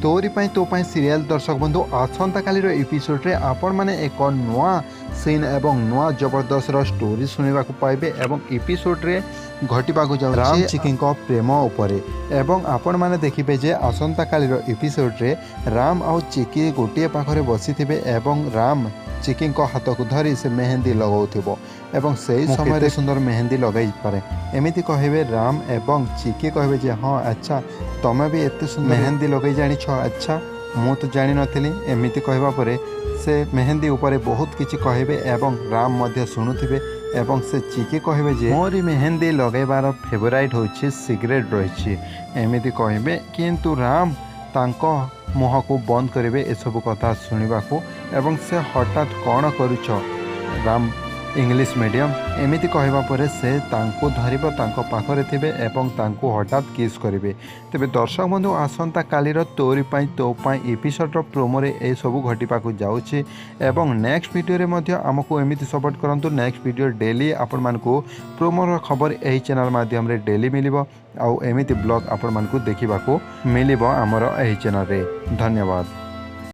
तोरी तो सीरियल दर्शक बंधु आसंता काली एपिसोड रे आपण माने एक नुआ सीन एवं नुआ जबरदस्त स्टोरी सुनिबा को पाइबे एवं एपिसोड रे घटिबा को जाउ राम चिकी प्रेम उपरे एवं आपण माने देखिबे जे आसंता काली एपिसोड रे राम आउ चिकी गोटे पाखरे बसिथिबे एवं राम चिकी हाथ को धरी से मेहंदी लगाउथिबो एवं सही समय सुंदर मेहंदी लगाई पारे एमिति कहबे राम एवं चिकी कहबे जे हाँ अच्छा तमे भी एते सुंदर मेहंदी लगाई जानी छ अच्छा मु तो जानी नथिली एमिति कहबा परे से मेहंदी ऊपर बहुत किछि कहबे एवं राम मध्य शुणुथिबे एवं से चिकी कहबे जे मोरी मेहंदी लगेबार फेवराइट होछि सिगरेट रहिछि एमिति कहबे किंतु राम तांको मुह को बंद करेंगे एसबू कथा शुणा एवं से हठात कौन करुछ राम इंग्लिश मीडियम एमिति कहबा परे से तांको धरिबो तांको पाखरे थिबे एवं तांको हठात किस करेंगे तेबे दर्शक बंधु आसंता कालीर तोरी पाई तो पाई एपिसोड प्रोमो रे ए सबु घटिबा को जाउछि एवं नेक्स्ट वीडियो रे मध्य हमको एमिति सपोर्ट करंतु नेक्स्ट वीडियो डेली आपण मानकू प्रोमोर खबर एही चैनल माध्यम रे डेली मिलिबो आउ एमिति ब्लॉग आपण मानकू देखिबा को मिलिबो हमर एही चैनल रे धन्यवाद।